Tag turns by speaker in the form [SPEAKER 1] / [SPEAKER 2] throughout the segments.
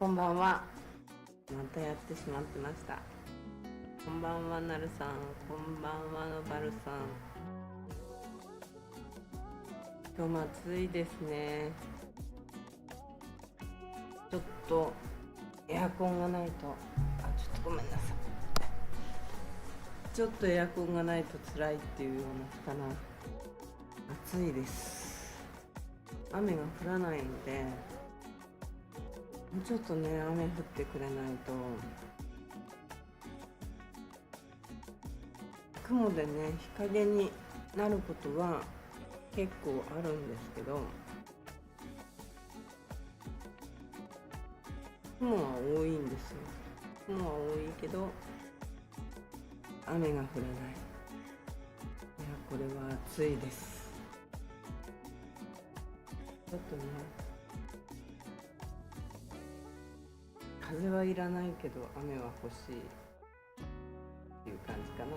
[SPEAKER 1] こんばんは。またやってしまってました。こんばんはなるさん、こんばんはのばるさん。今日も暑いですね。ちょっとエアコンがないと、ちょっとごめんなさい。ちょっとエアコンがないと辛いっていうような日かな。暑いです。雨が降らないので、もうちょっとね、雨降ってくれないと。雲でね、日陰になることは結構あるんですけど、雲は多いんですよ。雲は多いけど雨が降らない。いや、これは暑いです。ちょっとね、風はいらないけど雨は欲しいっていう感じかな。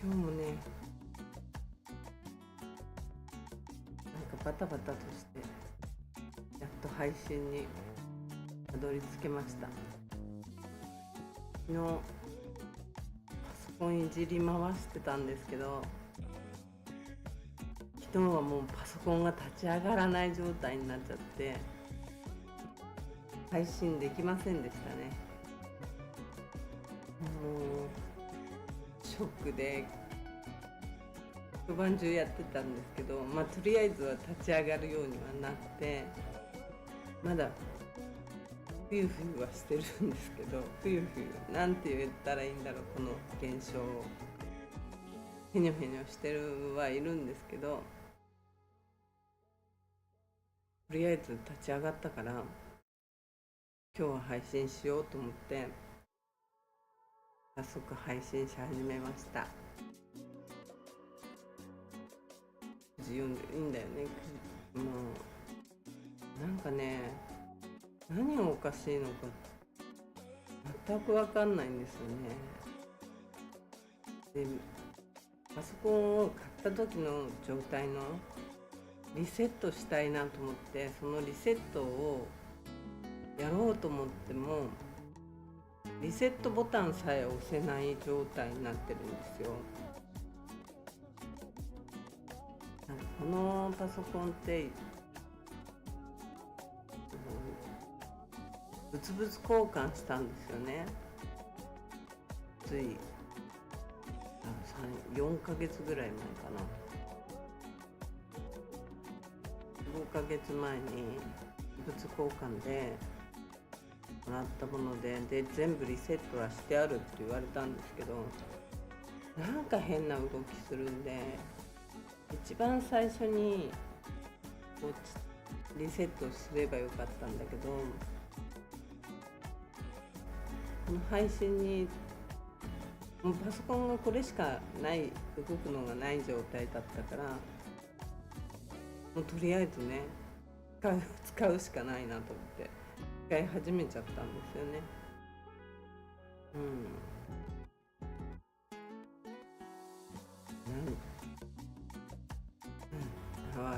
[SPEAKER 1] 今日もね、なんかバタバタとしてやっと配信にたどり着けました。昨日パソコンいじり回してたんですけど、昨日はもうパソコンが立ち上がらない状態になっちゃって配信できませんでしたね。もうショックで一晩中やってたんですけど、とりあえずは立ち上がるようにはなって、まだふゆふゆはしてるんですけど、ふゆふゆなんて言ったらいいんだろう、この現象を。へにょへにょしてるはいるんですけど、とりあえず立ち上がったから今日は配信しようと思って早速配信し始めました。9時読んでいいんだよね。もうなんかね、何がおかしいのか全く分かんないんですよね。で、パソコンを買った時の状態のリセットしたいなと思って、そのリセットをやろうと思ってもリセットボタンさえ押せない状態になってるんですよ。このパソコンって物々交換したんですよね。つい4ヶ月ぐらい前かな。5ヶ月前に物交換でもらったもので、全部リセットはしてあるって言われたんですけど、なんか変な動きするんで、一番最初にこうリセットすればよかったんだけど、この配信にもうパソコンがこれしかない、動くのがない状態だったから、もうとりあえずね、使うしかないなと思って使い始めちゃったんですよね。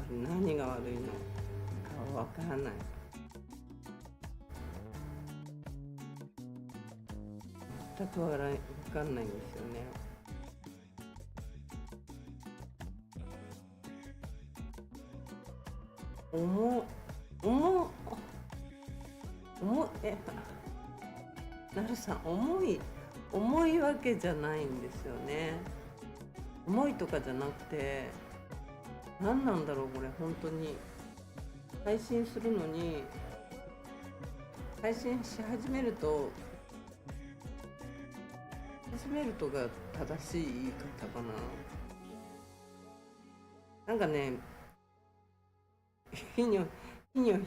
[SPEAKER 1] 何が悪いのかわからない。全くわかんないんですよね。なるさん、重いわけじゃないんですよね。重いとかじゃなくて、何なんだろうこれ。本当に配信するのに、配信し始めるとが正しい言い方かな。なんかね、ひにょひにょ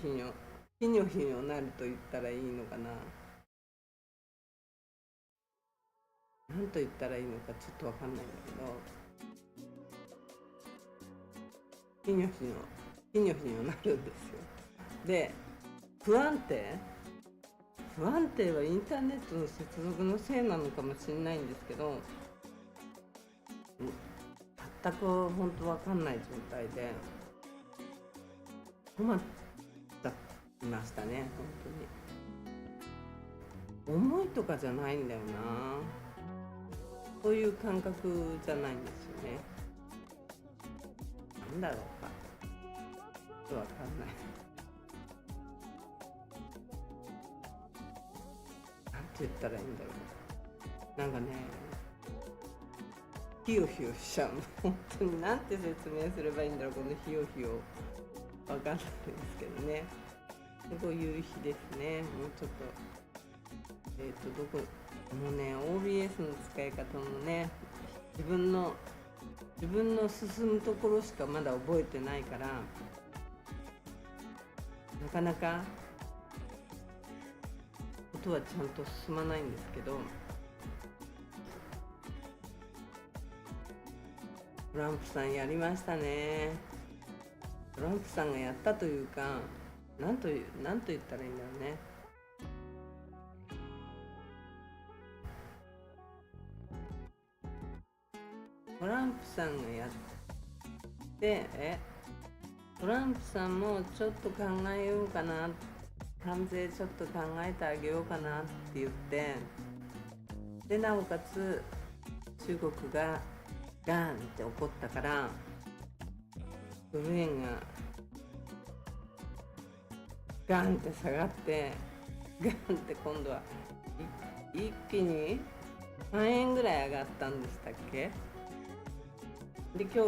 [SPEAKER 1] なると言ったらいいのかな。なんと言ったらいいのかちょっとわかんないんだけど、ひにょなるんですよ。で、不安定はインターネットの接続のせいなのかもしれないんですけど、全く本当わかんない状態で、困ってましたね、本当に。重いとかじゃないんだよな。そういう感覚じゃないんですよね。なんだろうか。ちょっとわかんない。なんて言ったらいいんだろう。なんかね、ヒヨヒヨしちゃうの。本当になんて説明すればいいんだろう、このヒヨヒヨ。わかんないですけどね。すごい夕日ですね。もうちょっと、どこ、もうね、OBS の使い方もね、自分の進むところしかまだ覚えてないから、なかなかことはちゃんと進まないんですけど、トランプさんやりましたね。トランプさんがやったというか、なんと言ったらいいんだろうね。トランプさんがやって、トランプさんもちょっと考えようかな、関税ちょっと考えてあげようかなって言って、でなおかつ中国がガーンって怒ったから、ドル円がガンって下がって、ガンって今度は一気に3円ぐらい上がったんでしたっけ。で今日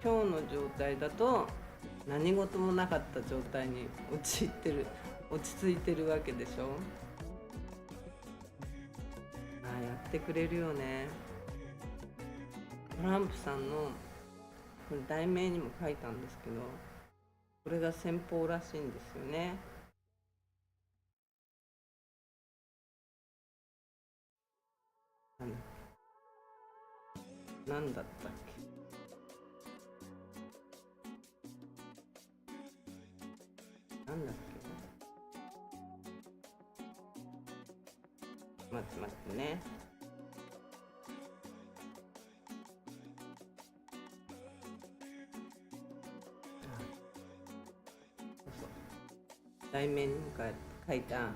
[SPEAKER 1] の状態だと何事もなかった状態に落ち着いてるわけでしょ。やってくれるよね。トランプさんのこれ題名にも書いたんですけど、これが戦法らしいんですよね。なんだったっけ。なんだっけ。待ってね。題名に書いた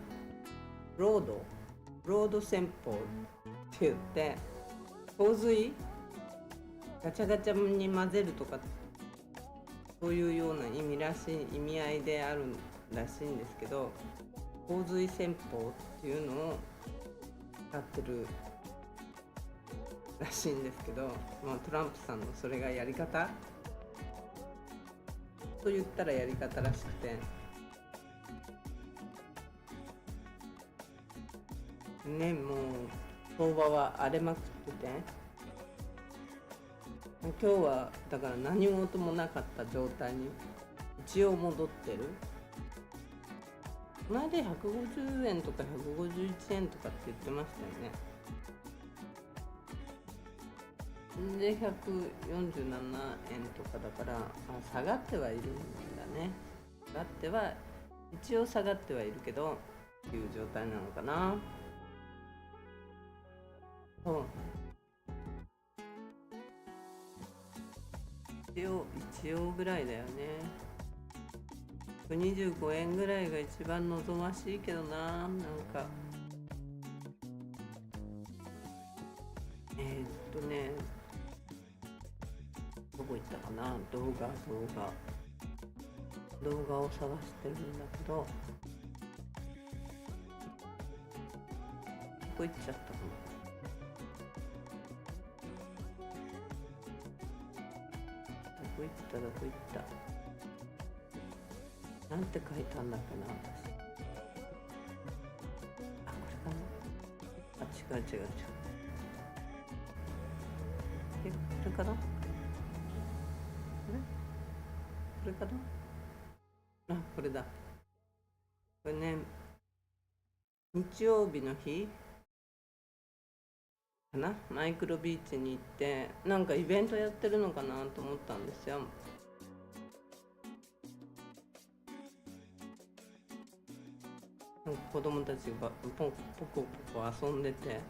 [SPEAKER 1] ロード戦法って言って、洪水ガチャガチャに混ぜるとか、そういうような意味合いであるらしいんですけど、洪水戦法っていうのを使ってるらしいんですけど、トランプさんのそれがやり方と言ったらやり方らしくてね、もう相場は荒れまくってて、今日はだから何事もなかった状態に一応戻ってる。前で150円とか151円とかって言ってましたよね。で147円とかだから、下がってはいるんだね。一応下がってはいるけどっていう状態なのかな。そう一応ぐらいだよね。125円ぐらいが一番望ましいけどな。なんかどこ行ったかな。動画を探してるんだけど、どこ行っちゃったかな。どこ行った。なんて書いたんだっけな、私。これかな。違う。これかな。これかな。これだ。これね、日曜日の日かな、マイクロビーチに行ってなんかイベントやってるのかなと思ったんですよ。子供たちがポコ遊んでて、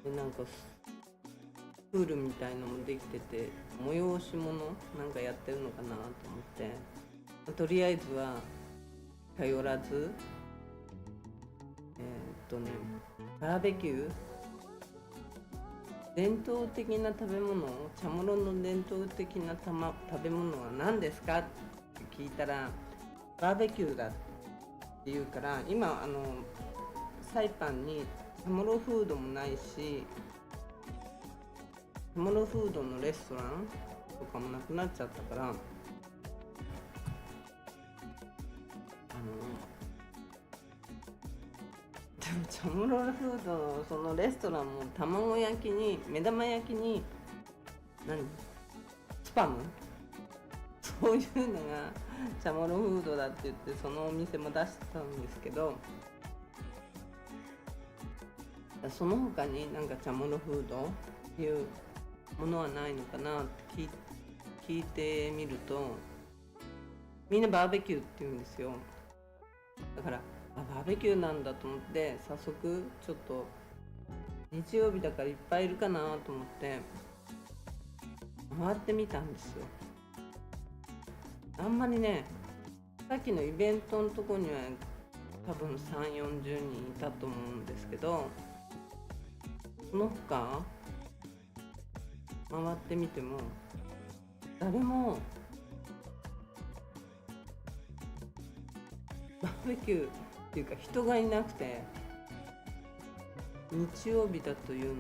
[SPEAKER 1] でなんかプールみたいのもできてて、催し物なんかやってるのかなと思って、とりあえずは頼らず、ねバーベキュー、伝統的な食べ物、チャモロの伝統的な食べ物は何ですかって聞いたら、バーベキューだって言うから、今サイパンにチャモロフードもないし、チャモロフードのレストランとかもなくなっちゃったから、でもチャモロフードのそのレストランも卵焼きに目玉焼きにスパム、そういうのがチャモロフードだって言って、そのお店も出したんですけど、その他になんかチャモロフードっていうものはないのかなって聞いてみると、みんなバーベキューって言うんですよ。だからバーベキューなんだと思って、早速ちょっと日曜日だからいっぱいいるかなと思って回ってみたんですよ。あんまりね、さっきのイベントのとこには多分3、40人いたと思うんですけど、その他回ってみても誰もバーベキューっていうか人がいなくて、日曜日だというの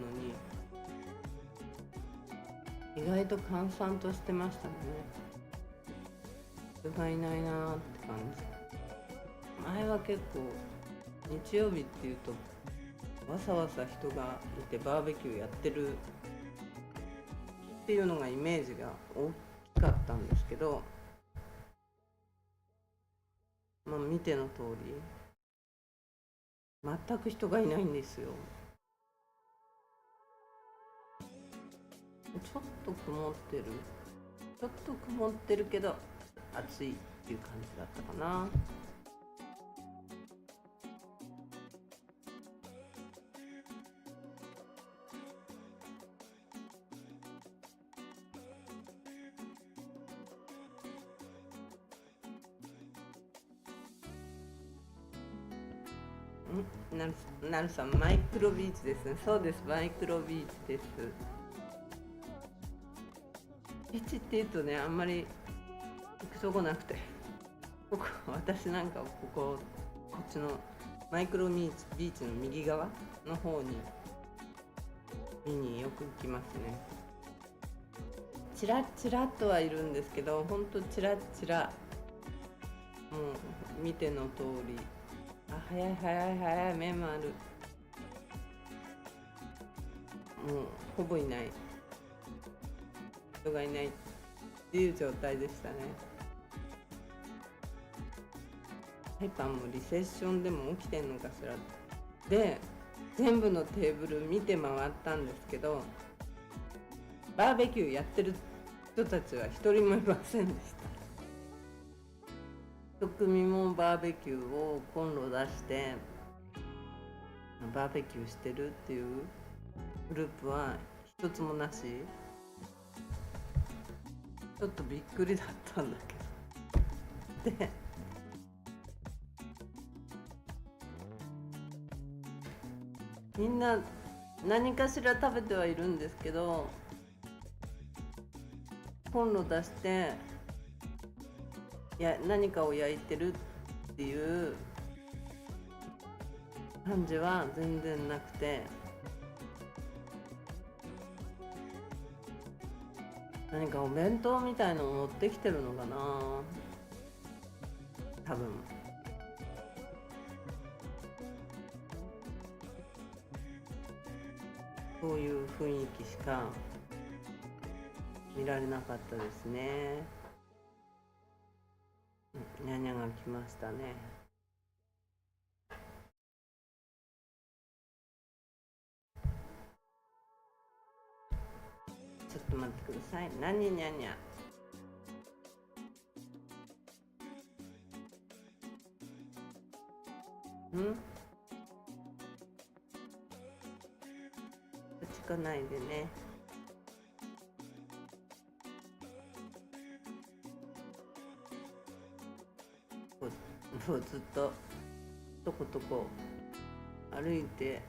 [SPEAKER 1] に意外と閑散としてましたね。人がいないなーって感じ。前は結構日曜日っていうとわさわさ人がいてバーベキューやってるっていうのがイメージが大きかったんですけど、見ての通り全く人がいないんですよ。ちょっと曇ってるけど暑いっていう感じだったかな。なるさん、マイクロビーチですね。そうです、マイクロビーチです。ビーチっていうとね、あんまり行くとこなくて、私なんかこっちのマイクロビーチの右側の方に見によく行きますね。チラッチラッとはいるんですけど、ほんとチラッチラ、もう見ての通り、早い目もある、もうほぼいない、人がいないっていう状態でしたね。サイパンもリセッションでも起きてんのかしら。で全部のテーブル見て回ったんですけど、バーベキューやってる人たちは一人もいませんでした。一組もバーベキューをコンロ出してバーベキューしてるっていうグループは一つもなし。ちょっとびっくりだったんだけど。でみんな何かしら食べてはいるんですけど、コンロ出して何かを焼いてるっていう感じは全然なくて、何かお弁当みたいのを持ってきてるのかな、多分。そういう雰囲気しか見られなかったですね。ニャニャが来ましたね。ちょっと待ってください。何ニャニャ。落ちこないでね。そうずっととことこ歩いて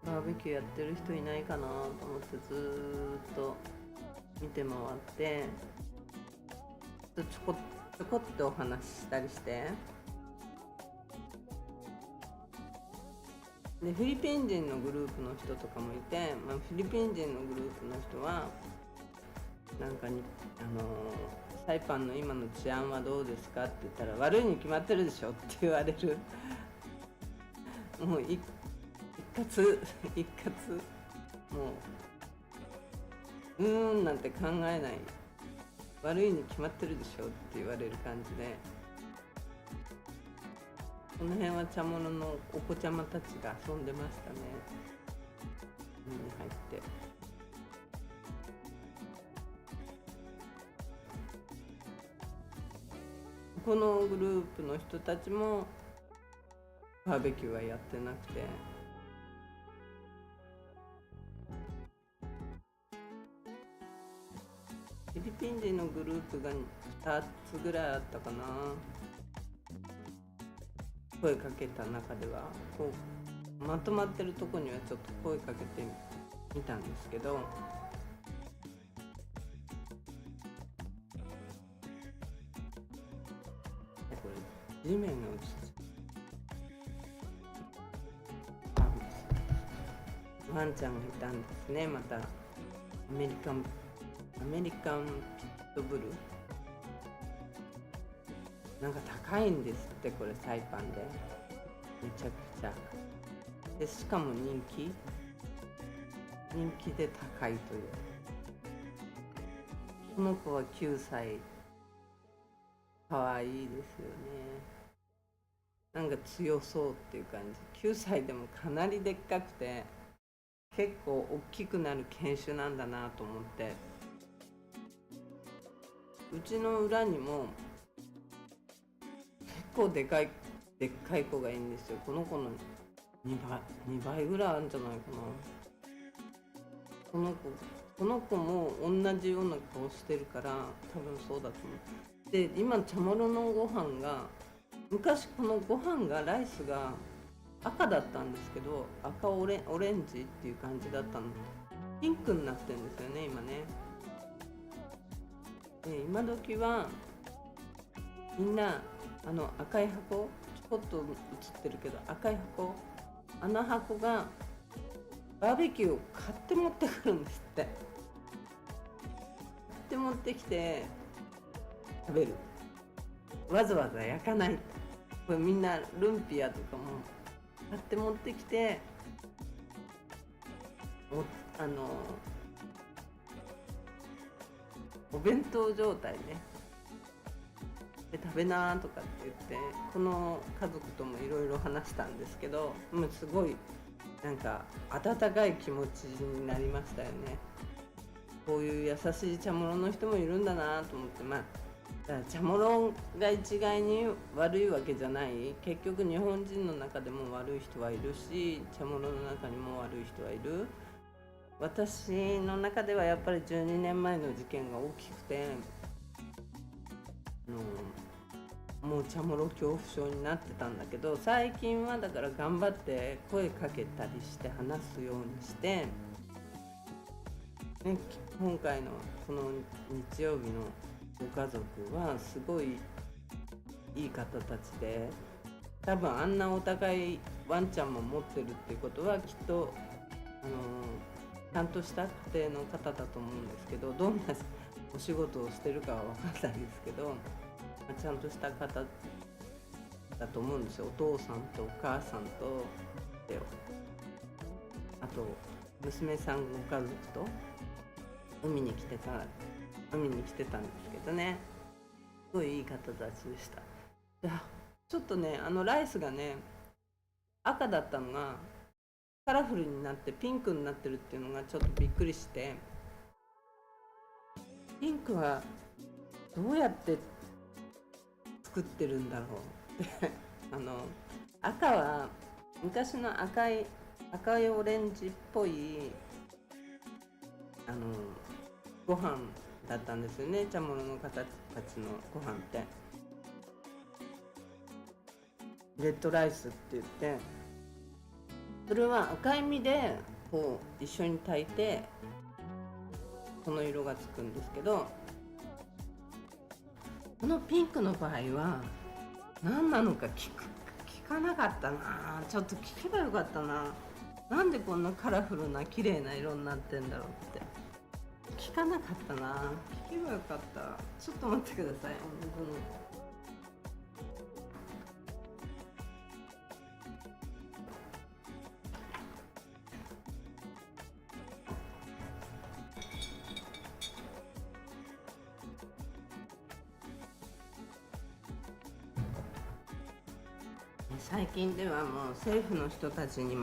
[SPEAKER 1] バーベキューやってる人いないかなと思ってずーっと見て回ってちょこっとお話ししたりして、でフィリピン人のグループの人とかもいて、フィリピン人のグループの人はなんかにサイパンの今の治安はどうですかって言ったら悪いに決まってるでしょって言われるもう一括もうなんて考えない、悪いに決まってるでしょって言われる感じで、この辺は茶物のお子ちゃまたちが遊んでましたね。海に入ってこのグループの人たちもバーベキューはやってなくて、フィリピン人のグループが2つぐらいあったかな、声かけた中ではこうまとまってるとこにはちょっと声かけてみたんですけど、これ地面が落ちてワンちゃんがいたんですね。またアメリカンピットブル、なんか高いんですって、これサイパンでめちゃくちゃで、しかも人気で高いという。この子は9歳、かわいいですよね。なんか強そうっていう感じ。9歳でもかなりでっかくて結構大きくなる犬種なんだなと思って、うちの裏にも結構でっかい子がいいんですよ。この子の2倍ぐらいあるんじゃないかな。この子も同じような顔してるから多分そうだと思う。で今茶物のご飯が、昔このご飯がライスが赤だったんですけど、赤オレンジっていう感じだったの、ピンクになってるんですよね今ね。で今時はみんな赤い箱、ちょこっと写ってるけど赤い箱、あの箱がバーベキューを買って持ってくるんですって。買って持ってきて食べる、わざわざ焼かない。これみんなルンピアとかも買って持ってきて、お弁当状態ねで食べなとかって言って、この家族ともいろいろ話したんですけど、もうすごいなんか温かい気持ちになりましたよね。こういう優しい茶物の人もいるんだなと思って、だから茶物が一概に悪いわけじゃない。結局日本人の中でも悪い人はいるし、茶物の中にも悪い人はいる。私の中ではやっぱり12年前の事件が大きくて、もう茶物恐怖症になってたんだけど、最近はだから頑張って声かけたりして話すようにして、ね、今回のこの日曜日のご家族はすごいいい方たちで、多分あんなお互いワンちゃんも持ってるっていうことはきっとちゃんとした家庭の方だと思うんですけど、どんなお仕事をしてるかは分かんないですけど、ちゃんとした方だと思うんですよ。お父さんとお母さんとあと娘さんご家族と海に来てたんですけどね、すごいいい方たちでした。ちょっとねライスがね赤だったのがカラフルになってピンクになってるっていうのがちょっとびっくりして、ピンクはどうやって作ってるんだろうって赤は昔の赤いオレンジっぽいご飯だったんですよね、茶物の方たちのご飯って。レッドライスって言って、それは赤い実でこう一緒に炊いてこの色がつくんですけど、このピンクの場合は何なのか聞かなかったな。ちょっと聞けばよかったな。なんでこんなカラフルな綺麗な色になってんだろうって聞かなかったな。聞けばよかった。ちょっと待ってください。本当に最近ではもう政府の人たちも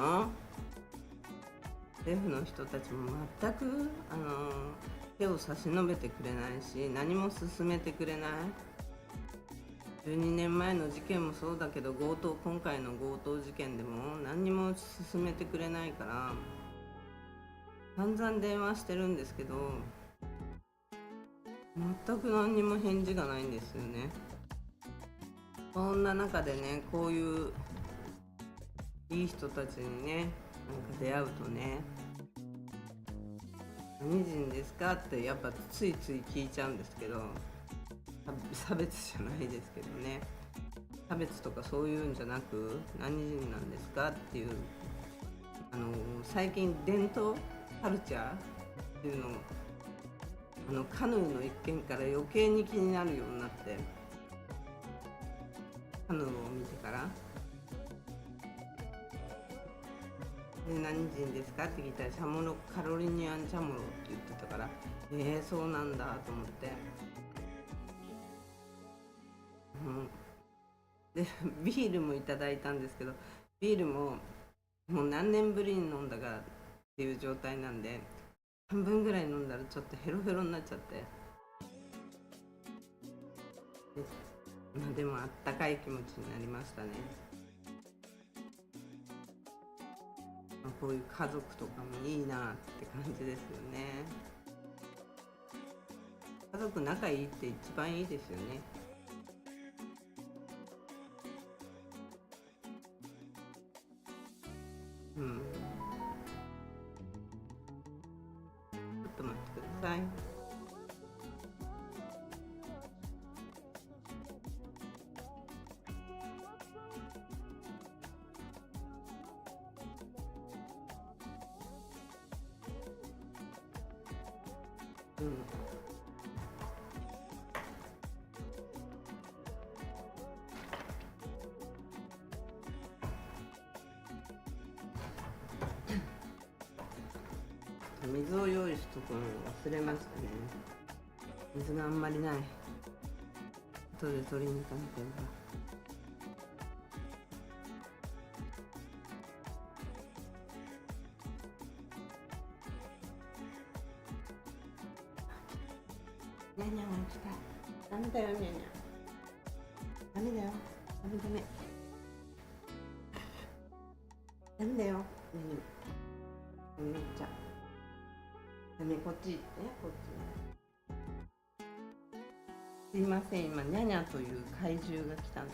[SPEAKER 1] 全く手を差し伸べてくれないし、何も進めてくれない。12年前の事件もそうだけど、今回の強盗事件でも何にも進めてくれないから、散々電話してるんですけど、全く何にも返事がないんですよね。そんな中でね、こういういい人たちにね、なんか出会うとね、何人ですかってやっぱついつい聞いちゃうんですけど、差別じゃないですけどね、差別とかそういうんじゃなく、何人なんですかっていう、最近伝統カルチャーっていうのをカヌーの一件から余計に気になるようになって、カヌーを見てからで、何人ですかって聞いたら、カロリニアンチャモロって言ってたから、そうなんだと思って、でビールもいただいたんですけど、ビールももう何年ぶりに飲んだかっていう状態なんで、半分ぐらい飲んだらちょっとヘロヘロになっちゃって、でもあったかい気持ちになりましたね。こういう家族とかもいいなって感じですよね。家族仲いいって一番いいですよね。ちょっと待ってください。水を用意しとくの忘れましたね。水があんまりない。後で取りに行かなければ。ニャニャが来た。ダメだよニャニャ。ダメだよ。ダメダメ。ダメだよ。ニャニャ。めっちゃ。ダメ、こっち行って、こっち。すいません、今ニャニャという怪獣が来たんで、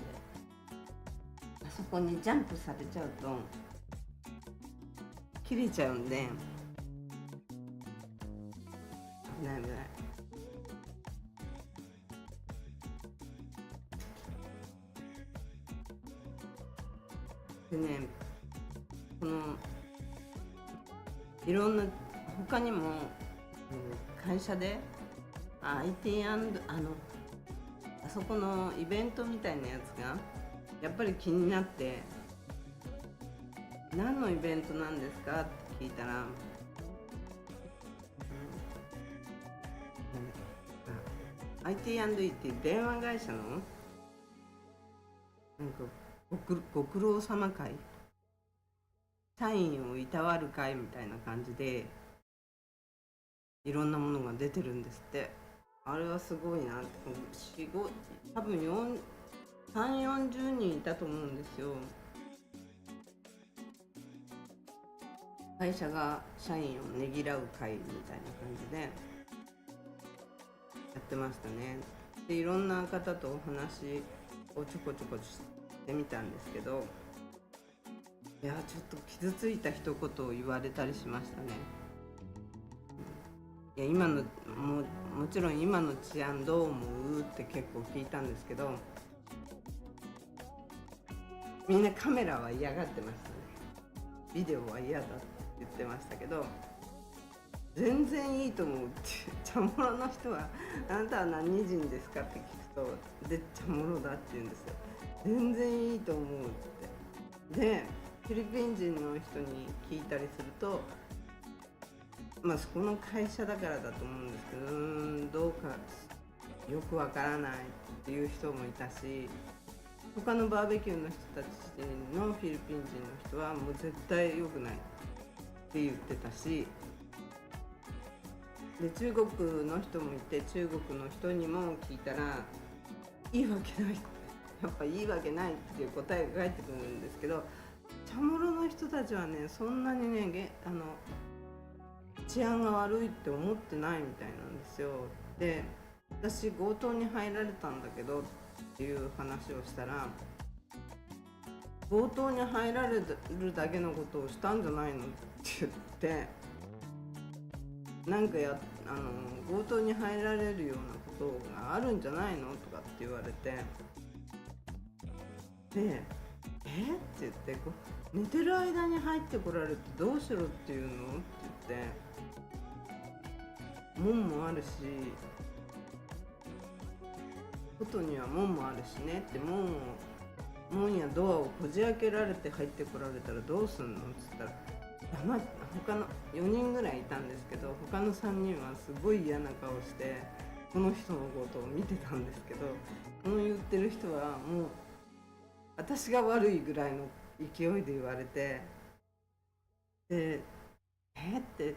[SPEAKER 1] あそこにジャンプされちゃうと切れちゃうんで、危ない危ない。でね、このいろんな他にも、会社で IT& あそこのイベントみたいなやつがやっぱり気になって、何のイベントなんですかって聞いたら、IT&E っていう電話会社のなんかご苦労様会、社員をいたわる会みたいな感じでいろんなものが出てるんですって。あれはすごいなって。多分3、40人いたと思うんですよ。会社が社員をねぎらう会みたいな感じでやってましたね。でいろんな方とお話をちょこちょこてみたんですけど、いやちょっと傷ついた一言を言われたりしましたね。いやもちろん今の治安どう思うって結構聞いたんですけど、みんなカメラは嫌がってましたね。ビデオは嫌だって言ってましたけど、全然いいと思うってチャモロの人はあなたは何人ですかって聞くと、でチャモロだって言うんですよ。全然いいと思うって。でフィリピン人の人に聞いたりすると、そこの会社だからだと思うんですけど、どうかよくわからないっていう人もいたし、他のバーベキューの人たちのフィリピン人の人はもう絶対良くないって言ってたし、で中国の人もいて、中国の人にも聞いたらいいわけない、やっぱいいわけないっていう答えが返ってくるんですけど、チャモロの人たちはね、そんなにね治安が悪いって思ってないみたいなんですよ。で私強盗に入られたんだけどっていう話をしたら、強盗に入られるだけのことをしたんじゃないのって言って、なんか強盗に入られるようなことがあるんじゃないのとかって言われて、でって言って、寝てる間に入ってこられてどうしろっていうのって言って、門もあるし外には門もあるしねって、門やドアをこじ開けられて入ってこられたらどうすんのって言ったら、他の4人ぐらいいたんですけど、他の3人はすごい嫌な顔してこの人のことを見てたんですけど、この言ってる人はもう私が悪いぐらいの勢いで言われて、でって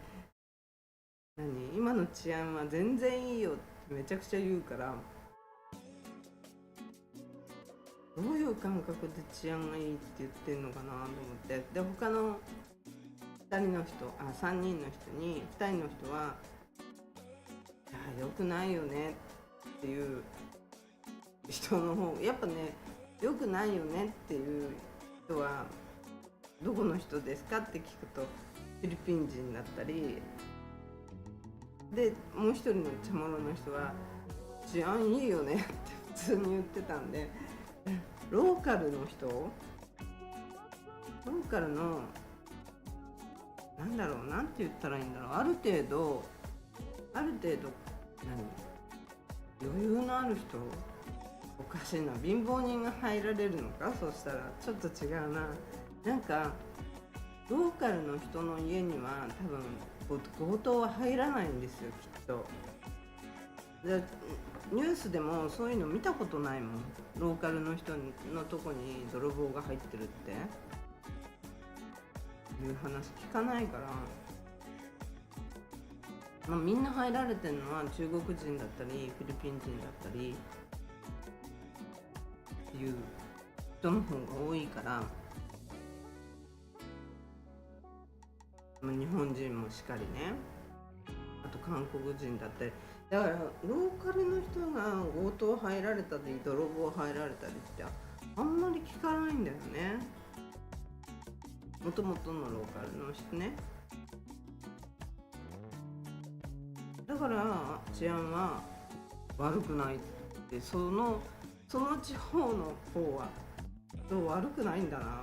[SPEAKER 1] 今の治安は全然いいよってめちゃくちゃ言うから、どういう感覚で治安がいいって言ってんのかなと思って、で他の3人の人に2人の人は「いや良くないよね」っていう人の方、やっぱね、良くないよねっていう人はどこの人ですかって聞くとフィリピン人だったりで、もう一人のチャモロの人は治安いいよねって普通に言ってたんで、ローカルのなんて言ったらいいんだろう、ある程度余裕のある人、おかしいな、貧乏人が入られるのか、そしたらちょっと違うな。なんかローカルの人の家には多分強盗は入らないんですよ、きっと。でニュースでもそういうの見たことないもん。ローカルの人のとこに泥棒が入ってるっていう話聞かないから、みんな入られてるのは中国人だったりフィリピン人だったりっていう人の方が多いから、日本人もしかりね、あと韓国人だったり、だからローカルの人が強盗入られたり泥棒入られたりってあんまり聞かないんだよね、もともとのローカルの人ね。だから治安は悪くないって、その地方の方は悪くないんだなと思っ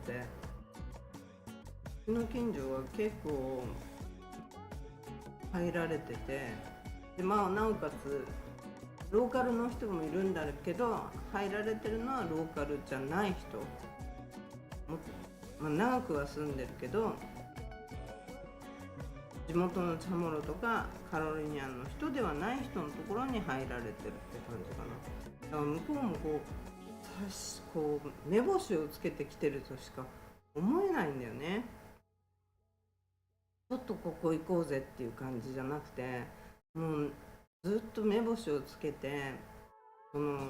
[SPEAKER 1] て、うちの近所は結構入られてて、でなおかつローカルの人もいるんだけど、入られてるのはローカルじゃない人も、長くは住んでるけど地元のチャモロとかカロリニアンの人ではない人のところに入られてるって感じかな。だから向こうもこう目星をつけてきてるとしか思えないんだよね。ちょっとここ行こうぜっていう感じじゃなくて、もうずっと目星をつけてこの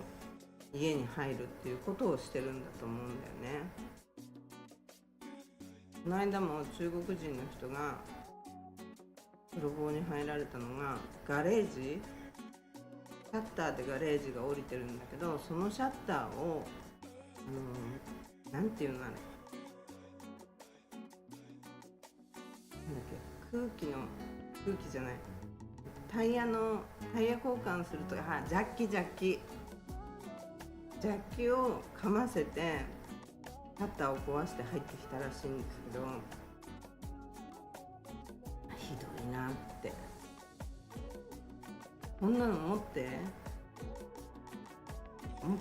[SPEAKER 1] 家に入るっていうことをしてるんだと思うんだよね。この間も中国人の人が泥棒に入られたのが、ガレージ、シャッターでガレージが降りてるんだけど、そのシャッターをなんていうのあれ、なんだっけ、空気じゃない、タイヤ交換すると、ジャッキをかませてカッターを壊して入ってきたらしいんですけど、ひどいなって。こんなの持っ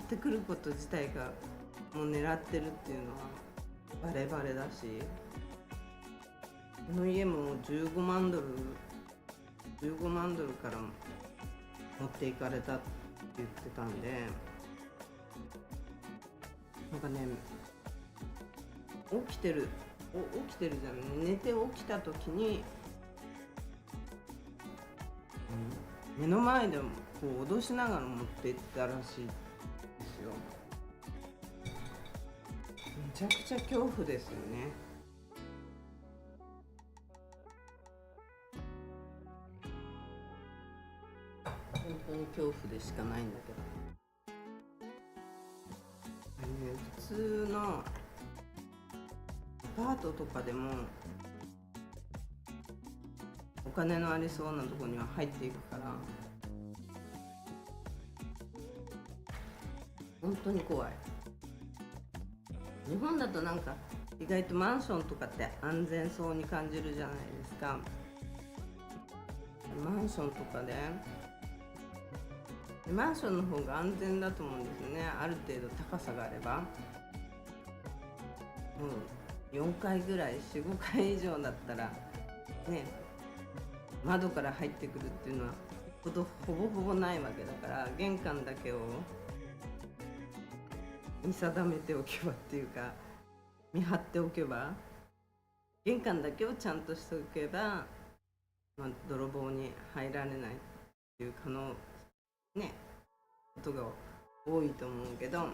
[SPEAKER 1] てくること自体がもう狙ってるっていうのはバレバレだし、この家も15万ドルから持っていかれたって言ってたんで、なんかね、起きてるじゃん、寝て起きた時に、目の前でこう脅しながら持っていったらしいですよ。めちゃくちゃ恐怖ですよね。本当に恐怖でしかないんだけど、普通のアパートとかでもお金のありそうなとこには入っていくから、本当に怖い。日本だとなんか意外とマンションとかって安全そうに感じるじゃないですか。マンションとかでマンションの方が安全だと思うんですよね。ある程度高さがあれば、もう4階ぐらい、4、5階以上だったらね、窓から入ってくるっていうのはほぼほぼないわけだから、玄関だけを見定めておけばっていうか、見張っておけば、玄関だけをちゃんとしておけば、泥棒に入られないっていうことが多いと思うけど、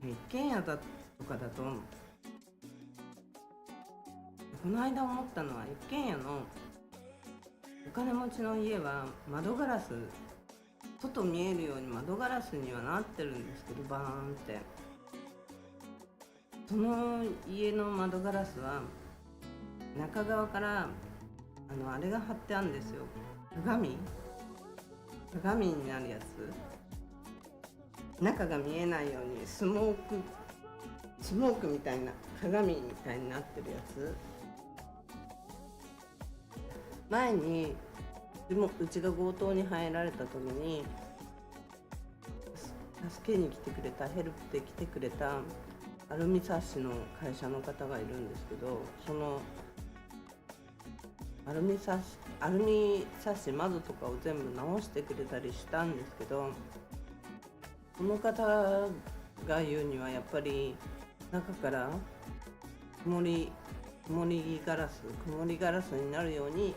[SPEAKER 1] 一軒家だとかだと、この間思ったのは、一軒家のお金持ちの家は窓ガラス、外見えるように窓ガラスにはなってるんですけど、バーンって、その家の窓ガラスは中側からあれが貼ってあるんですよ。鏡になるやつ、中が見えないようにスモークみたいな、鏡みたいになってるやつ。前にうちが強盗に入られた時に助けに来てくれた、ヘルプで来てくれたアルミサッシの会社の方がいるんですけど、そのアルミサッシ窓とかを全部直してくれたりしたんですけど、この方が言うには、やっぱり中から曇りガラスになるように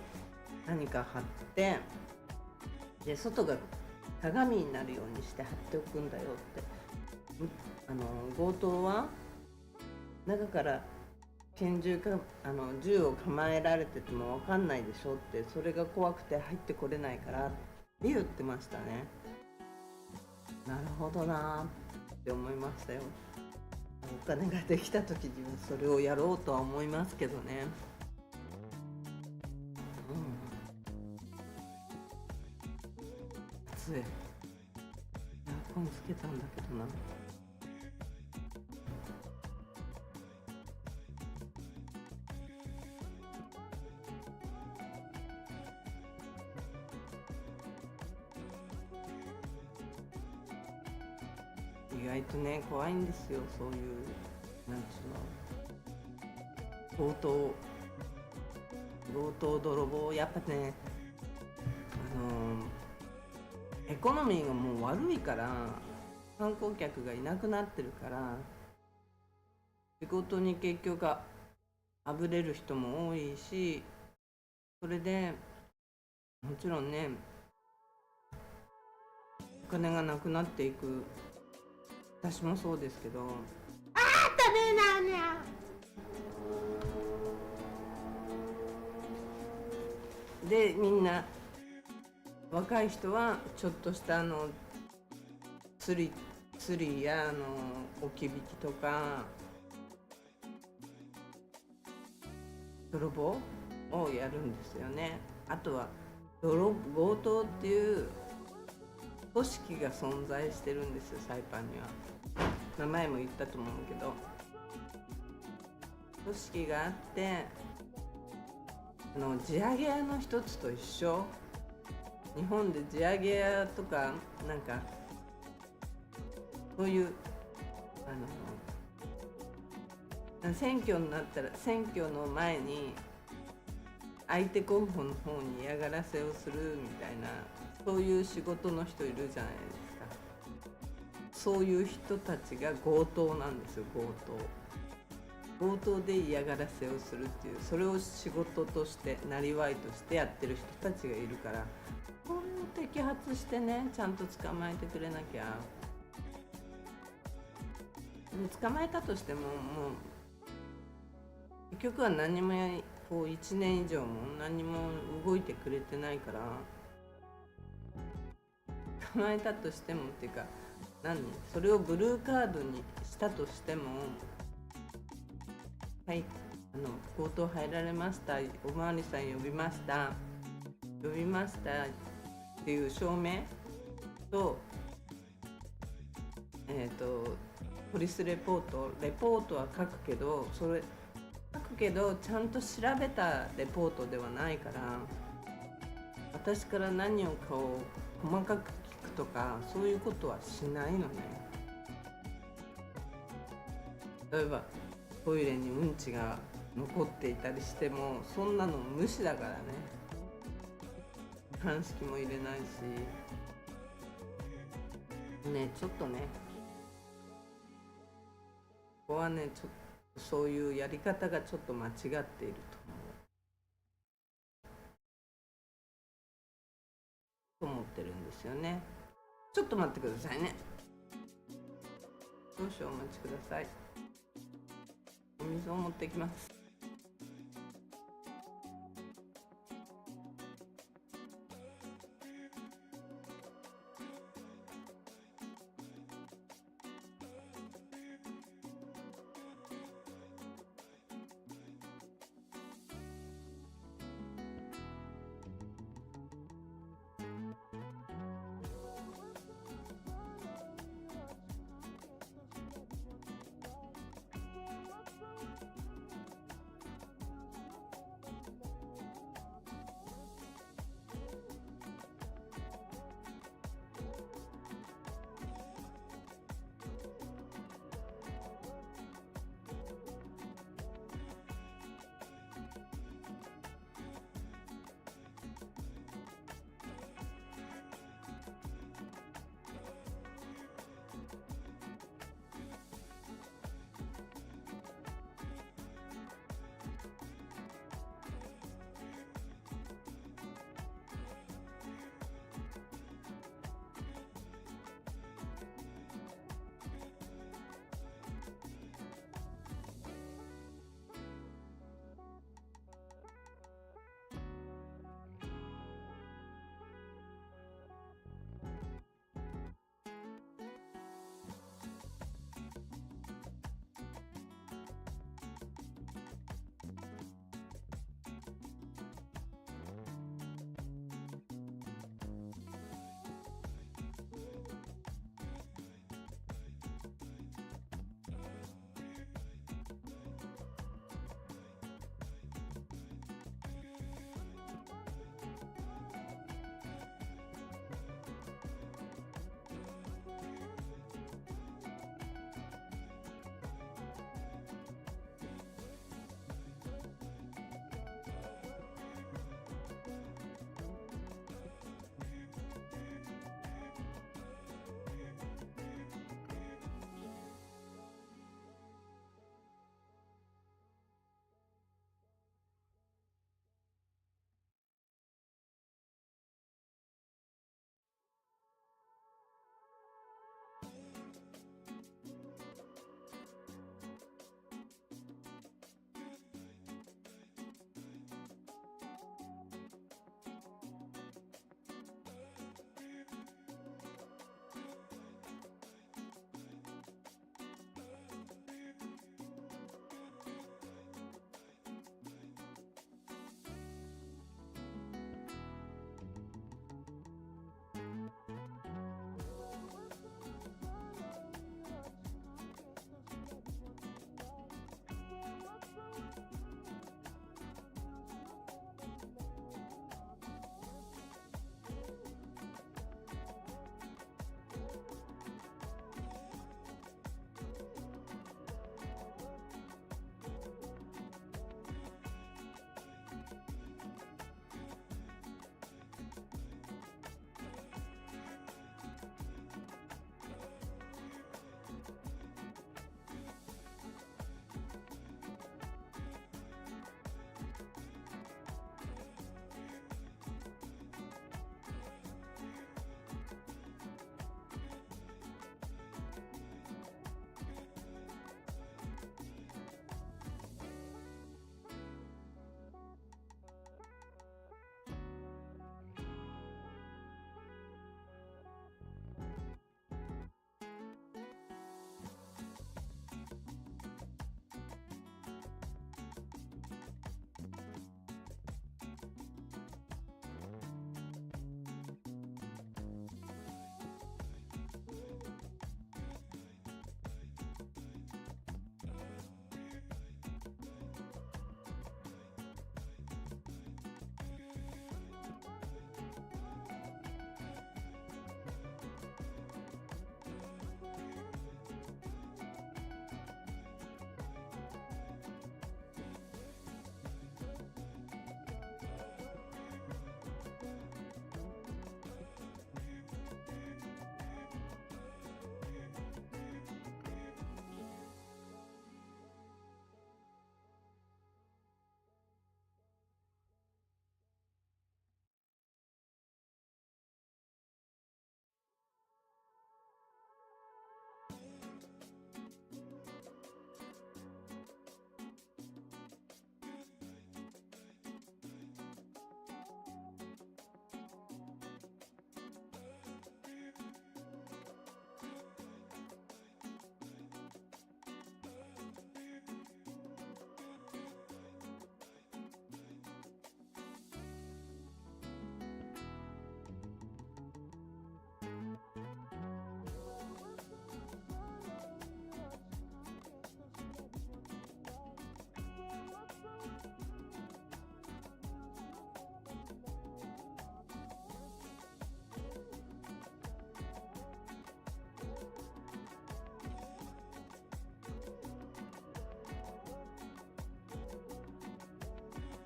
[SPEAKER 1] 何か貼って、で外が鏡になるようにして貼っておくんだよって。強盗は中から銃を構えられてても分かんないでしょって、それが怖くて入ってこれないからって言ってましたね。なるほどなって思いましたよ。お金ができた時にはそれをやろうとは思いますけどね。暑い。エアコンつけたんだけどな。意外とね、怖いんですよ、そういう、なんちゅうの、強盗泥棒。やっぱね、エコノミーがもう悪いから、観光客がいなくなってるから、仕事に結局あぶれる人も多いし、それでもちろんね、お金がなくなっていく。私もそうですけど、食べなにゃで、みんな若い人はちょっとした釣りや置き引きとか泥棒をやるんですよね。あとは強盗っていう組織が存在してるんですよ、サイパンには。名前も言ったと思うけど、組織があって、地上げ屋の一つと一緒。日本で地上げ屋とかなんかそういう選挙になったら、選挙の前に相手候補の方に嫌がらせをするみたいな、そういう仕事の人いるじゃないですか。そういう人たちが強盗なんですよ。強盗で嫌がらせをするっていう、それを仕事としてなりわいとしてやってる人たちがいるから、これを摘発してね、ちゃんと捕まえてくれなきゃ。で捕まえたとしても、もう結局は何もこう1年以上も何も動いてくれてないから、捕まえたとしてもっていうか、それをブルーカードにしたとしても、はい、強盗入られました、おまわりさん呼びましたっていう証明と、ポリスレポートは書くけど、ちゃんと調べたレポートではないから、私から何を細かく聞くとか、そういうことはしないのね。例えばトイレにうんちが残っていたりしても、そんなの無視だからね。鑑識も入れないしね。ちょっとね、ここはね、ちょっとそういうやり方がちょっと間違っていると思ってるんですよね。ちょっと待ってくださいね。少々お待ちください。お水を持ってきます。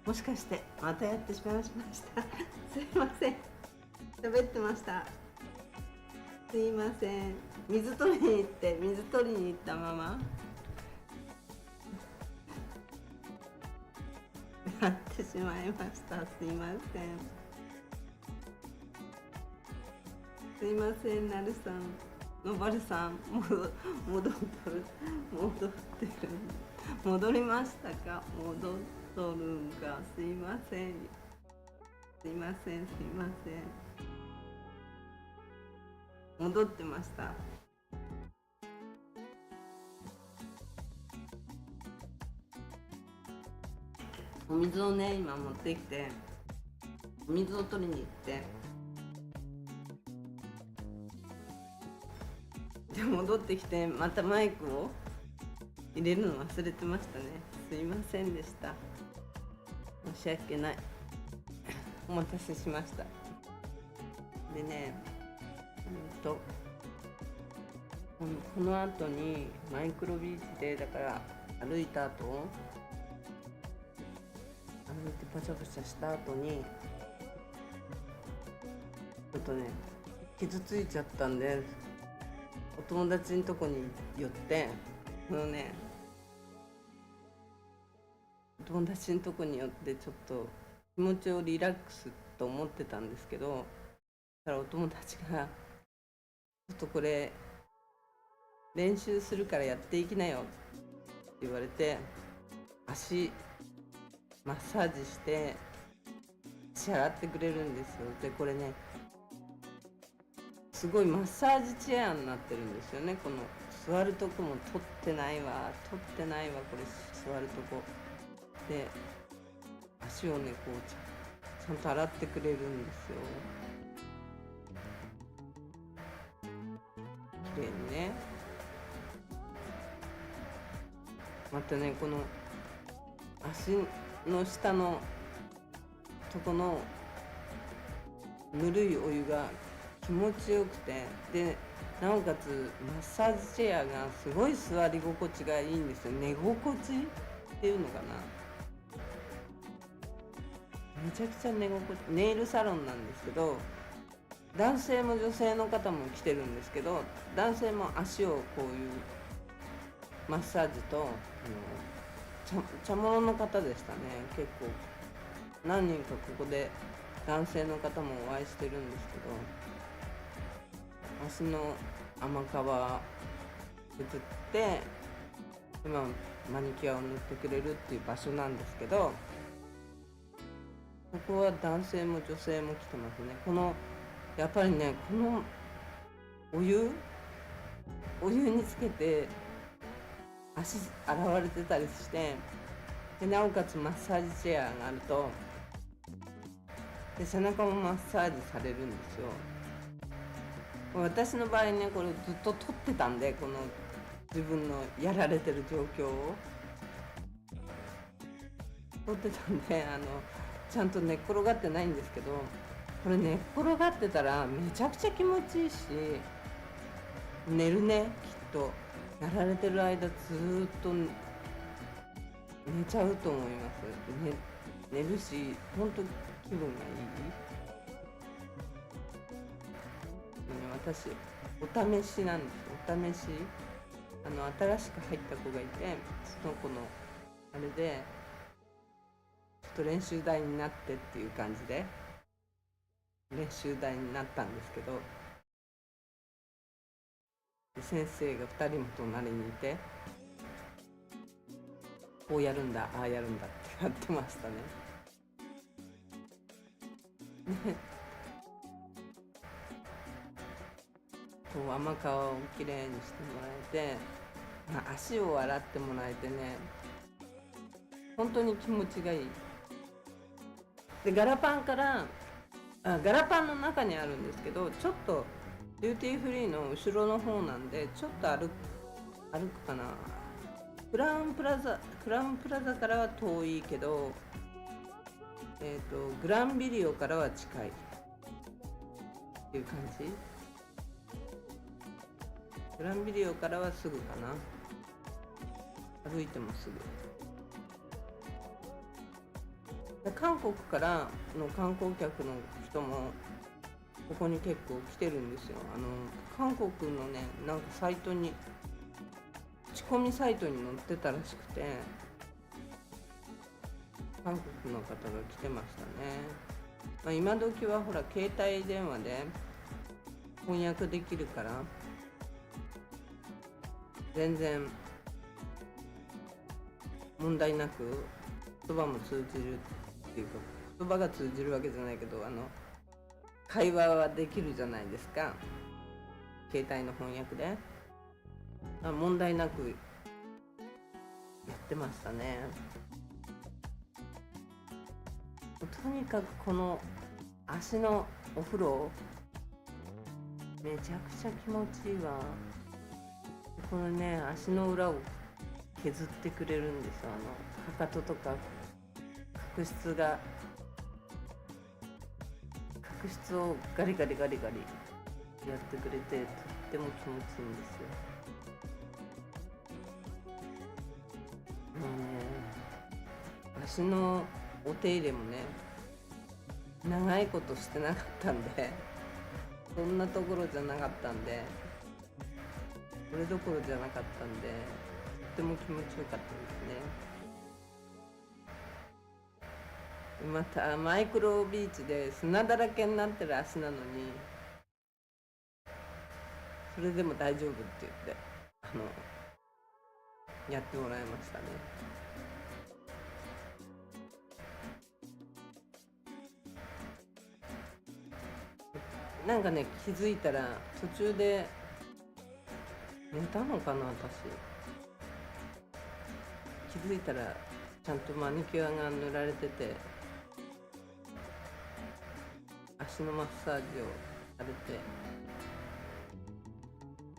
[SPEAKER 1] もしかしてまたやってしまいましたすいません、喋ってました。すいません。水取りに行ったままなってしまいました。すいません。すいません、なるさん、のばるさん、戻ってる。戻りましたか？戻っとるんか。すいません。すいません。戻ってました。お水をね、今持ってきて、お水を取りに行って、で戻ってきて、またマイクを入れるの忘れてましたね。すいませんでした。申し訳ない。お待たせしました。でね、この後にマイクロビーチで、だから歩いてパチャパチャした後にちょっとね傷ついちゃったんで、お友達のとこに寄って、お友達のとこに寄ってちょっと気持ちをリラックスと思ってたんですけど、そしたらお友達がちょっとこれ練習するからやっていきなよって言われて、足マッサージして足洗ってくれるんですよ。でこれね、すごいマッサージチェアになってるんですよね。この座るとこも取ってないわこれ座るとこで、足をねこうちゃんと洗ってくれるんですよ、綺麗にね。またね、この足の下のとこのぬるいお湯が気持ちよくて、でなおかつマッサージチェアがすごい座り心地がいいんですよ。寝心地っていうのかな、めちゃくちゃ寝心地。ネイルサロンなんですけど、男性も女性の方も来てるんですけど、男性も足をこういうマッサージと茶物の方でしたね。結構何人かここで男性の方もお会いしてるんですけど、足の甘皮削って今マニキュアを塗ってくれるっていう場所なんですけど、ここは男性も女性も来てますね。やっぱりね、このお湯につけて足洗われてたりして、でなおかつマッサージチェアがあると、で背中もマッサージされるんですよ。私の場合ね、これずっと撮ってたんで、この自分のやられてる状況を撮ってたんで、ちゃんと寝っ転がってないんですけど、これ寝っ転がってたらめちゃくちゃ気持ちいいし、寝るね、きっと。やられてる間ずっと寝ちゃうと思います。寝るし、本当気分がいい。私お試しなんです。お試し、新しく入った子がいて、その子のあれでちょっと練習台になってっていう感じで練習台になったんですけど、先生が2人も隣にいて、こうやるんだああやるんだってやってましたね。こう甘皮をきれいにしてもらえて、足を洗ってもらえてね、本当に気持ちがいい。でガラパンの中にあるんですけど、ちょっとデューティーフリーの後ろの方なんで、ちょっと歩くかな。クラウンプラザからは遠いけど、グランビリオからは近いっていう感じ。グランビリオからはすぐかな、歩いてもすぐ。韓国からの観光客の人もここに結構来てるんですよ。韓国のね、なんかサイトに、口コミサイトに載ってたらしくて、韓国の方が来てましたね。今時はほら携帯電話で翻訳できるから全然問題なく言葉も通じるっていうか、言葉が通じるわけじゃないけど会話はできるじゃないですか、携帯の翻訳で。問題なくやってましたね。とにかくこの足のお風呂めちゃくちゃ気持ちいいわ。このね、足の裏を削ってくれるんですよ。かかととか角質をガリガリガリガリやってくれて、とっても気持ちいいんですよ。もうね、足のお手入れもね長いことしてなかったんで、そんなところじゃなかったんで、それどころじゃなかったんで、とっても気持ちよかったですね。またマイクロビーチで砂だらけになってる足なのに、それでも大丈夫って言ってやってもらいましたね。なんかね、気づいたら途中で寝たのかな、私。気づいたらちゃんとマニキュアが塗られてて、足のマッサージをされて、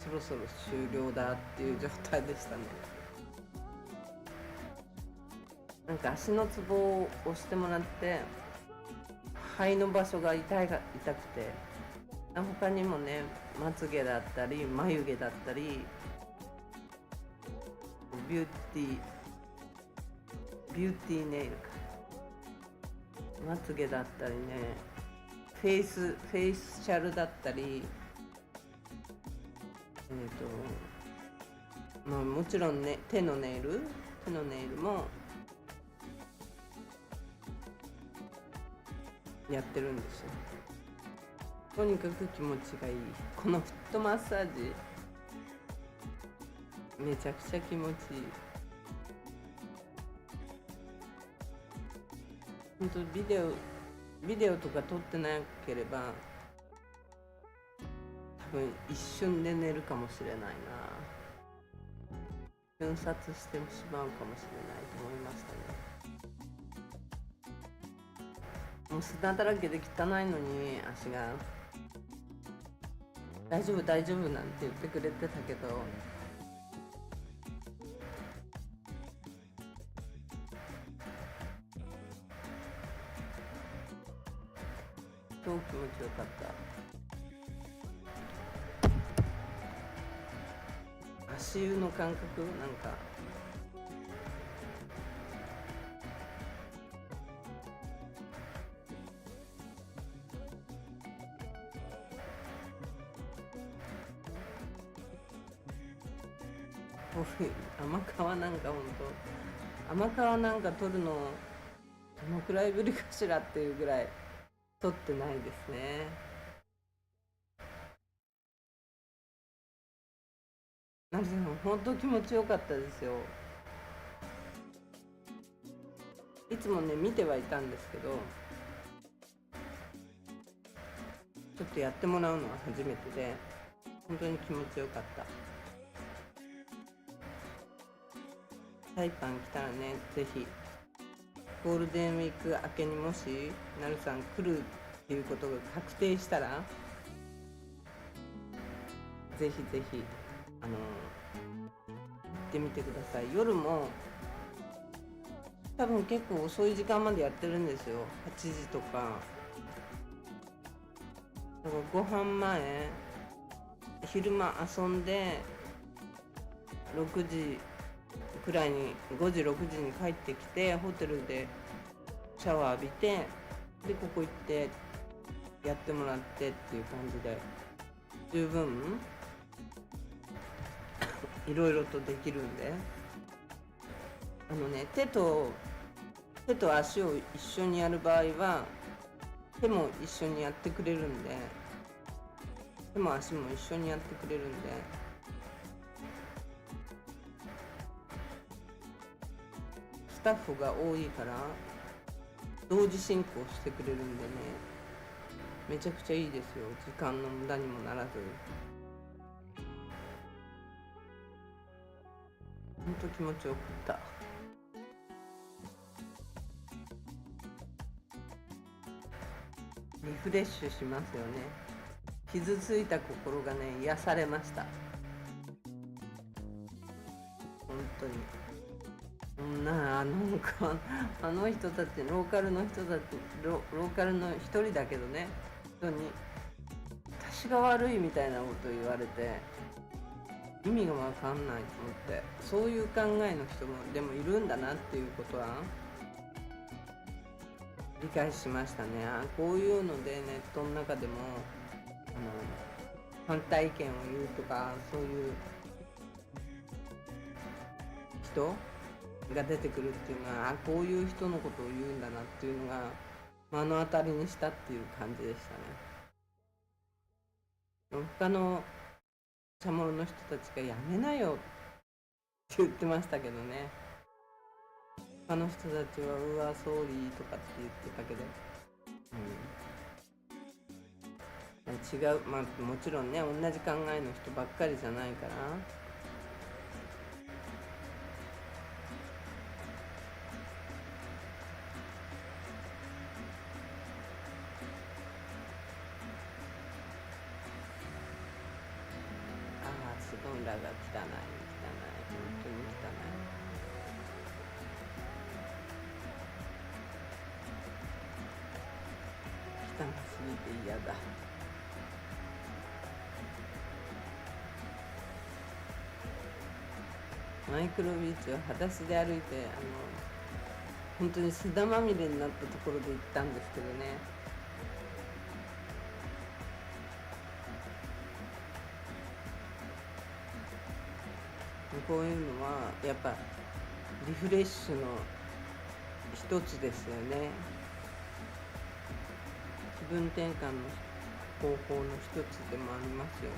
[SPEAKER 1] そろそろ終了だっていう状態でしたね。なんか足のツボを押してもらって、肺の場所が痛くて、他にもね、まつげだったり眉毛だったりビューティーネイルか、まつげだったりね、フェイシャルだったり、もちろんね、手のネイルもやってるんですよ。とにかく気持ちがいい。このフットマッサージめちゃくちゃ気持ちいい。本当ビデオとか撮ってなければ多分一瞬で寝るかもしれないな。瞬殺してしまうかもしれないと思いましたね。もう砂だらけで汚いのに足が大丈夫大丈夫なんて言ってくれてたけど、超気持ちよかった。足湯の感覚、なんか甘皮なんか甘皮なんか取るのどのくらいぶりかしらっていうぐらい取ってないですね。なんで本当気持ちよかったですよ。いつもね見てはいたんですけど、ちょっとやってもらうのは初めてで、本当に気持ちよかった。サイパン来たらね、ぜひゴールデンウィーク明けにもしなるさん来るっていうことが確定したら、ぜひぜひ行ってみてください。夜も多分結構遅い時間までやってるんですよ。8時とか。だからご飯前、昼間遊んで6時くらいに、5時6時に帰ってきてホテルでシャワー浴びて、でここ行ってやってもらってっていう感じで十分いろいろとできるんで、手と足を一緒にやる場合は手も一緒にやってくれるんで、手も足も一緒にやってくれるんで、スタッフが多いから同時進行してくれるんでね、めちゃくちゃいいですよ。時間の無駄にもならず、ほんと気持ちよかった。リフレッシュしますよね。傷ついた心がね、癒されました。本当に。なんかあの人たち、ローカルの人たち、ローカルの一人だけどね、人に私が悪いみたいなこと言われて意味が分かんないと思って、そういう考えの人もでもいるんだなっていうことは理解しましたね。こういうのでネットの中でも反対意見を言うとか、そういう人が出てくるっていうのは、こういう人のことを言うんだなっていうのが目の当たりにしたっていう感じでしたね。他のチャモロの人たちがやめなよって言ってましたけどね。他の人たちはうわソーリーとかって言ってたけど、違う、もちろんね、同じ考えの人ばっかりじゃないから。すごい裏が汚い、本当に汚すぎて嫌だ。マイクロビーチを裸足で歩いて、本当に砂まみれになったところで行ったんですけどね。こういうのはやっぱリフレッシュの一つですよね。気分転換の方法の一つでもありますよね。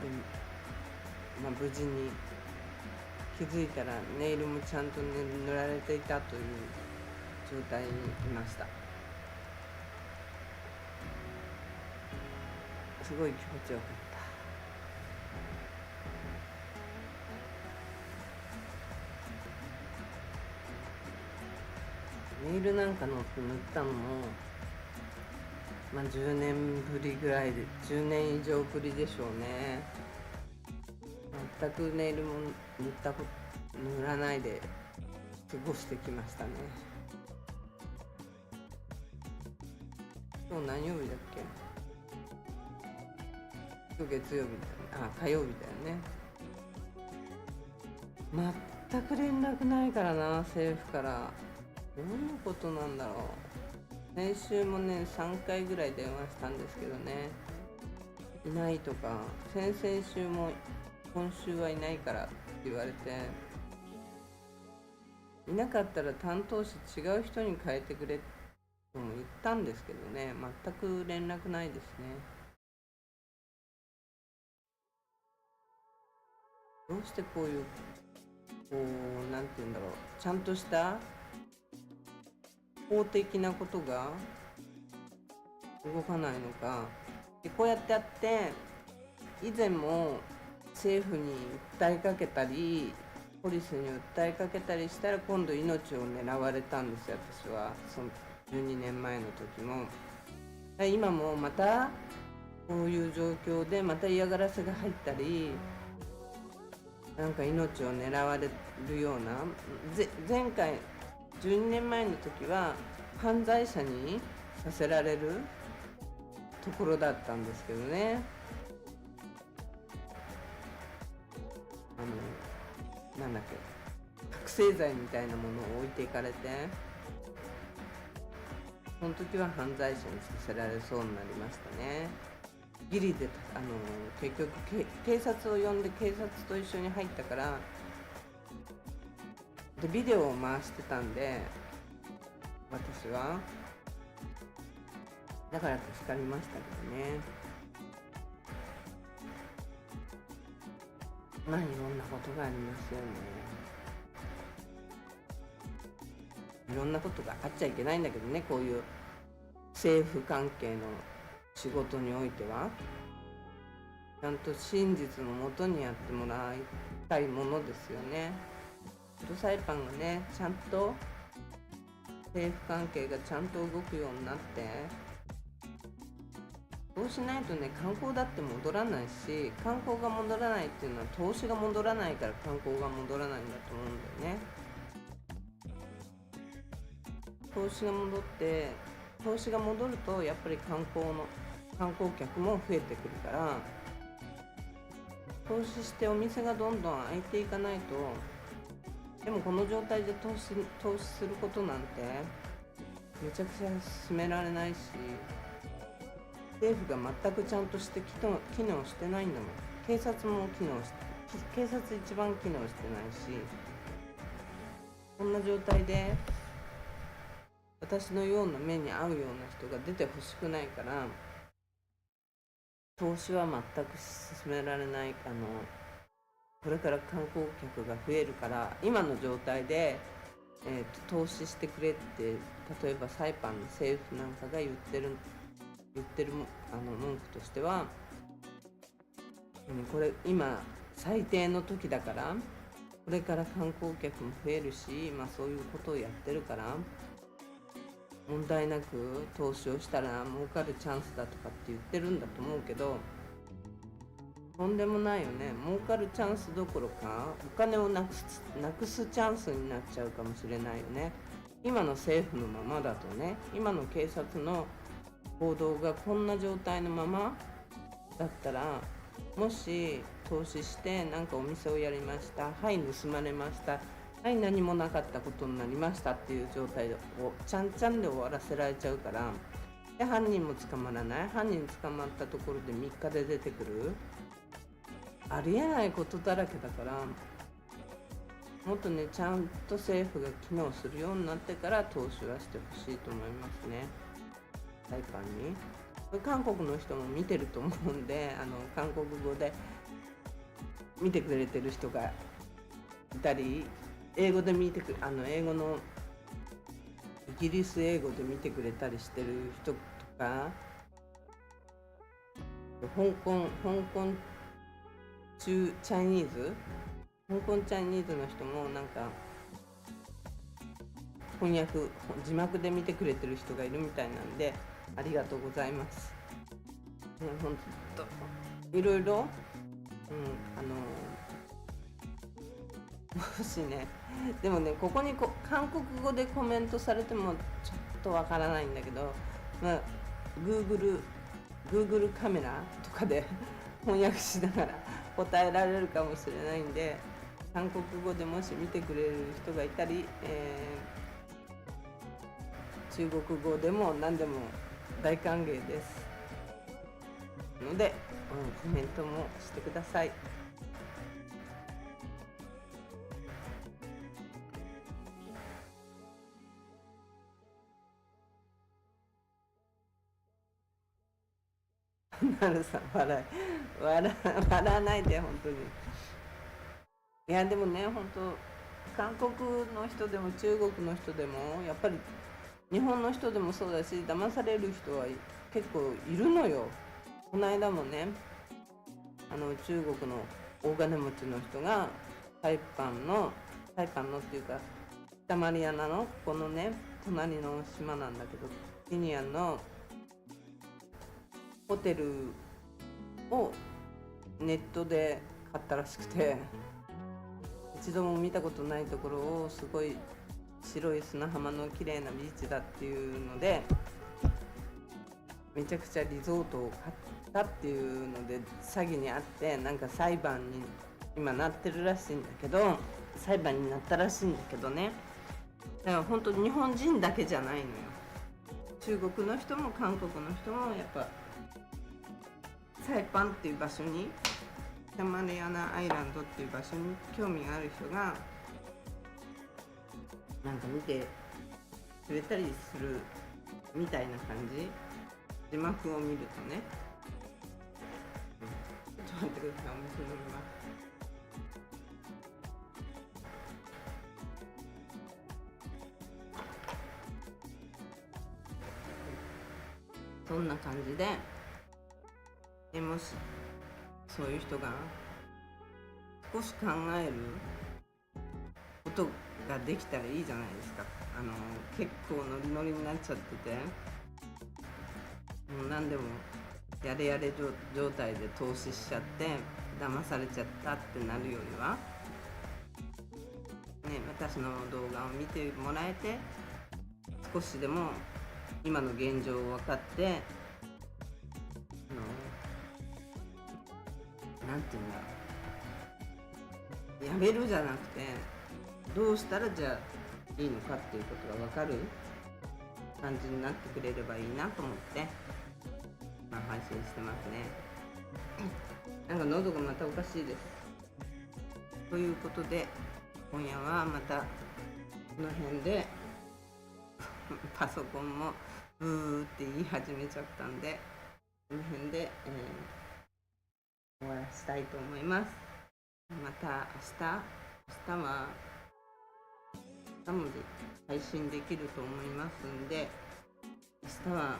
[SPEAKER 1] で、無事に気づいたらネイルもちゃんと塗られていたという状態にいました。すごい気持ちよかった。ネイルなんかの塗ったのも10年ぶりぐらいで、10年以上ぶりでしょうね。全くネイルも塗らないで過ごしてきましたね。今日何曜日だっけ？今日月曜日だ。火曜日だよね。全く連絡ないからな、政府から。どういうことなんだろう。先週もね、3回ぐらい電話したんですけどね、いないとか、先々週も今週はいないからって言われて、いなかったら担当者違う人に変えてくれとも言ったんですけどね、全く連絡ないですね。どうしてこういうなんて言うんだろう、ちゃんとした法的なことが動かないのか。でこうやってやって、以前も政府に訴えかけたりポリスに訴えかけたりしたら、今度命を狙われたんですよ、私は。その12年前の時も。今もまたこういう状況でまた嫌がらせが入ったり、なんか命を狙われるような、前回12年前の時は犯罪者にさせられるところだったんですけどね。なんだっけ、覚醒剤みたいなものを置いていかれて、その時は犯罪者にさせられそうになりましたね。ギリで結局警察を呼んで、警察と一緒に入ったからでビデオを回してたんで、私はだから助かりましたけどね。まあいろんなことがありますよね。いろんなことがあっちゃいけないんだけどね、こういう政府関係の仕事においてはちゃんと真実のもとにやってもらいたいものですよね。裁判がね、ちゃんと政府関係がちゃんと動くようになって、そうしないとね、観光だって戻らないし、観光が戻らないっていうのは投資が戻らないから観光が戻らないんだと思うんだよね。投資が戻るとやっぱり観光客も増えてくるから、投資してお店がどんどん開いていかないと。でもこの状態で投資することなんてめちゃくちゃ進められないし、政府が全くちゃんとして機能してないんだもん。警察一番機能してないし、こんな状態で私のような目に合うような人が出てほしくないから、投資は全く進められない。これから観光客が増えるから、今の状態で、投資してくれって、例えばサイパンの政府なんかが言ってる文句としては、これ今最低の時だから、これから観光客も増えるし、そういうことをやってるから問題なく投資をしたら儲かるチャンスだとかって言ってるんだと思うけど、とんでもないよね。儲かるチャンスどころかお金をなくすチャンスになっちゃうかもしれないよね。今の政府のままだとね、今の警察の報道がこんな状態のままだったら、もし投資してなんかお店をやりました、はい盗まれました、はい何もなかったことになりましたっていう状態をちゃんちゃんで終わらせられちゃうから、で犯人も捕まらない。犯人捕まったところで3日で出てくる、ありえないことだらけだから、もっとね、ちゃんと政府が機能するようになってから投資はしてほしいと思いますね。サイパンに韓国の人も見てると思うんで、韓国語で見てくれてる人がいたり、英語で英語のイギリス英語で見てくれたりしてる人とか、香港チャイニーズの人もなんか字幕で見てくれてる人がいるみたいなんで、ありがとうございます。ほんといろいろ、もしね、でもね、ここに韓国語でコメントされてもちょっとわからないんだけど、Google カメラとかで翻訳しながら答えられるかもしれないんで、韓国語でもし見てくれる人がいたり、中国語でも何でも大歓迎ですので、コメントもしてください。なるさん笑わないで、本当に。いやでもね、本当韓国の人でも中国の人でもやっぱり日本の人でもそうだし、騙される人は結構いるのよ。この間もね、中国の大金持ちの人がサイパンのっていうか北マリアナのこのね隣の島なんだけど、ティニアンのホテルをネットで買ったらしくて、一度も見たことないところをすごい白い砂浜の綺麗なビーチだっていうので、めちゃくちゃリゾートを買ったっていうので詐欺にあって、なんか裁判に今なってるらしいんだけど、裁判になったらしいんだけどね。だから本当に日本人だけじゃないのよ。中国の人も韓国の人もやっぱサイパンっていう場所に、シャマリアナアイランドっていう場所に興味がある人がなんか見てくれたりするみたいな感じ。字幕を見るとね、ちょっと待ってください、お水飲みます。そんな感じで、もしそういう人が少し考えることができたらいいじゃないですか。結構ノリノリになっちゃってて、もう何でもやれやれ状態で投資しちゃって騙されちゃったってなるよりは、ね、私の動画を見てもらえて少しでも今の現状を分かって、なんていうんだろう、やめるじゃなくてどうしたらじゃあいいのかっていうことが分かる感じになってくれればいいなと思って、配信してますね。なんか喉がまたおかしいです。ということで今夜はまたこの辺でパソコンもブーって言い始めちゃったんで、この辺で、終わらせたいと思います。また明日は多分配信できると思いますんで、明日は、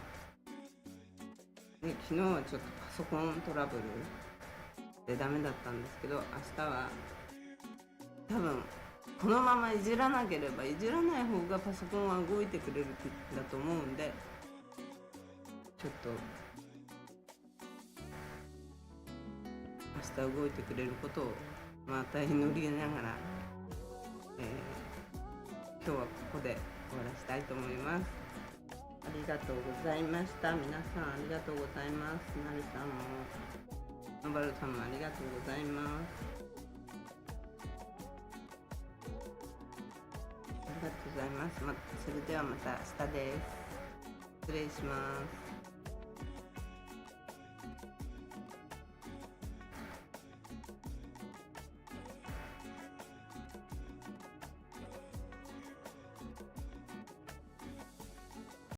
[SPEAKER 1] ね、昨日はちょっとパソコントラブルでダメだったんですけど、明日は多分このままいじらなければいじらない方がパソコンは動いてくれるんだと思うんで、ちょっと明日動いてくれることをまた祈りながら、今日はここで終わらせたいと思います。ありがとうございました。皆さんありがとうございます。なるさんものばるさんもありがとうございます。ありがとうございます。それではまた明日です。失礼します。